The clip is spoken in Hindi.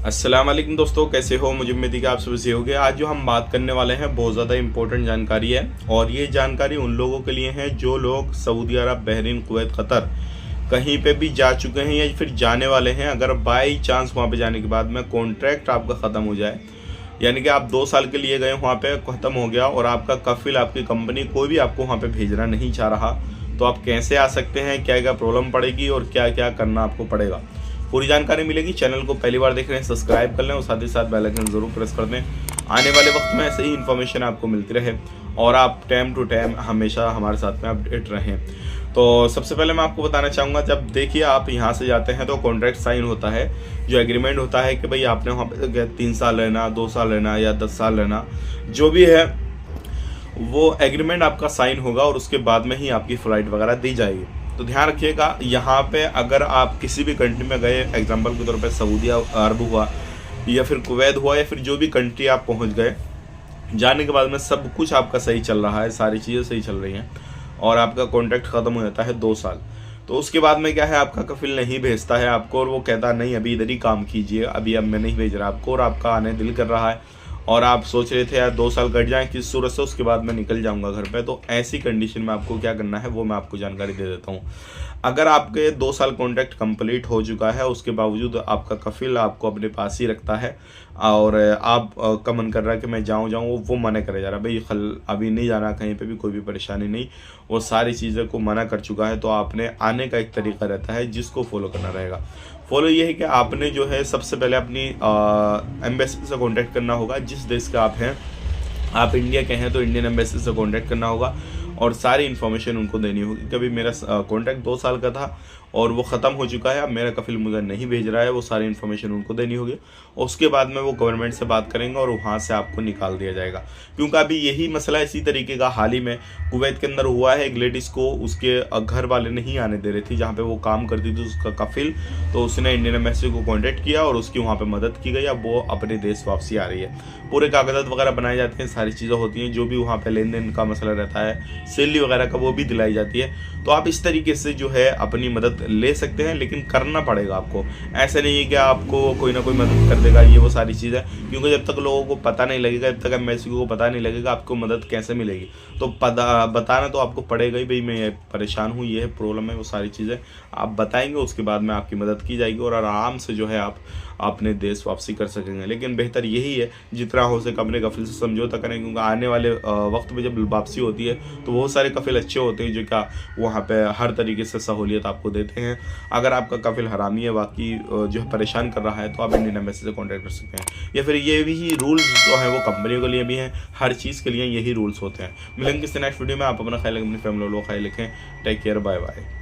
अस्सलाम वालेकुम दोस्तों, कैसे हो? मुझे उम्मीद है कि आप सभी सही होंगे। आज जो हम बात करने वाले हैं बहुत ज़्यादा इंपॉर्टेंट जानकारी है और ये जानकारी उन लोगों के लिए है जो लोग सऊदी अरब, बहरीन, कुवैत, कतर कहीं पे भी जा चुके हैं या फिर जाने वाले हैं। अगर बाई चांस वहाँ पे जाने के बाद में कॉन्ट्रैक्ट आपका ख़त्म हो जाए, यानी कि आप 2 साल के लिए गए, वहाँ पे ख़त्म हो गया और आपका कफिल, आपकी कंपनी कोई भी आपको वहाँ पे भेजना नहीं चाह रहा, तो आप कैसे आ सकते हैं, क्या क्या प्रॉब्लम पड़ेगी और क्या क्या करना आपको पड़ेगा, पूरी जानकारी मिलेगी। चैनल को पहली बार देख रहे हैं सब्सक्राइब कर लें और साथ ही साथ बेल आइकन जरूर प्रेस कर दें। आने वाले वक्त में ऐसे ही इन्फॉर्मेशन आपको मिलती रहे और आप टाइम टू टाइम हमेशा हमारे साथ में अपडेट रहें। तो सबसे पहले मैं आपको बताना चाहूँगा, जब देखिए आप यहाँ से जाते हैं तो कॉन्ट्रैक्ट साइन होता है, जो एग्रीमेंट होता है कि भाई आपने वहाँ पर 3 साल रहना, 2 साल रहना या 10 साल रहना, जो भी है वो एग्रीमेंट आपका साइन होगा और उसके बाद में ही आपकी फ़्लाइट वगैरह दी जाएगी। तो ध्यान रखिएगा, यहाँ पे अगर आप किसी भी कंट्री में गए, एग्जांपल के तौर पे सऊदी अरब हुआ या फिर कुवैत हुआ या फिर जो भी कंट्री आप पहुँच गए, जाने के बाद में सब कुछ आपका सही चल रहा है, सारी चीज़ें सही चल रही हैं और आपका कॉन्ट्रैक्ट ख़त्म हो जाता है 2 साल, तो उसके बाद में क्या है, आपका कफिल नहीं भेजता है आपको और वो कहता है नहीं अभी इधर ही काम कीजिए, अभी अब मैं नहीं भेज रहा आपको, और आपका आने दिल कर रहा है और आप सोच रहे थे यार 2 साल कट जाएं किस सूरत से, उसके बाद मैं निकल जाऊंगा घर पे। तो ऐसी कंडीशन में आपको क्या करना है वो मैं आपको जानकारी दे देता हूँ। अगर आपके 2 साल कॉन्ट्रैक्ट कंप्लीट हो चुका है, उसके बावजूद आपका कफिल आपको अपने पास ही रखता है और आप का मन कर रहा है कि मैं जाऊँ, वो मना करे जा रहा है, भाई अभी नहीं जाना कहीं पे भी, कोई भी परेशानी नहीं, वो सारी चीज़ें को मना कर चुका है, तो आपने आने का एक तरीका रहता है जिसको फॉलो करना रहेगा। फॉलो ये है कि आपने जो है सबसे पहले अपनी एम्बेसी से कांटेक्ट करना होगा। जिस देश का आप हैं, आप इंडिया के हैं तो इंडियन एम्बेसी से कांटेक्ट करना होगा और सारी इन्फॉर्मेशन उनको देनी होगी। कभी मेरा कॉन्ट्रैक्ट 2 साल का था और वो ख़त्म हो चुका है, अब मेरा कफिल मुझे नहीं भेज रहा है, वो सारी इन्फॉर्मेशन उनको देनी होगी। उसके बाद में वो गवर्नमेंट से बात करेंगे और वहाँ से आपको निकाल दिया जाएगा। क्योंकि अभी यही मसला इसी तरीके का हाल ही में कुवैत के अंदर हुआ है। एक लेडीज़ को उसके घर वाले नहीं आने दे रही थी, जहाँ पे वो काम करती थी उसका कफिल, तो उसने इंडियन एम्बेसी को कॉन्टैक्ट किया और उसकी वहाँ पर मदद की गई। अब वो अपने देश वापसी आ रही है, पूरे कागजात वगैरह बनाए जाते हैं, सारी चीज़ें होती हैं, जो भी वहाँ पर लेन देन का मसला रहता है, सैलरी वगैरह का वो भी दिलाई जाती है। तो आप इस तरीके से जो है अपनी मदद ले सकते हैं, लेकिन करना पड़ेगा आपको। ऐसे नहीं है कि आपको कोई ना कोई मदद कर देगा, ये वो सारी चीज़ें, क्योंकि जब तक लोगों को पता नहीं लगेगा, जब तक एम्बेसी को पता नहीं लगेगा, आपको मदद कैसे मिलेगी। तो बताना तो आपको पड़ेगा ही, भाई मैं परेशान हूँ, ये है प्रॉब्लम है, वो सारी चीज़ें आप बताएंगे, उसके बाद में आपकी मदद की जाएगी और आराम से जो है आप अपने देश वापसी कर सकेंगे। लेकिन बेहतर यही है जितना हो सके अपने कफिल से समझौता करें, क्योंकि आने वाले वक्त में जब वापसी होती है तो बहुत सारे कफिल अच्छे होते हैं जो क्या वहाँ पे हर तरीके से सहूलियत आपको देते हैं। अगर आपका कफिल हरामी है, बाकी जो है परेशान कर रहा है, तो आप इंडियन एम्बेसी से कॉन्टैक्ट कर सकते हैं। या फिर ये भी रूल्स जो है वो कंपनियों के लिए भी हैं, हर चीज़ के लिए यही रूल्स होते हैं। मिलेंगे किसी नेक्स्ट वीडियो में। आप अपना ख्याल, अपनी फैमिली लोग ख्याल रखें। Take care, bye bye.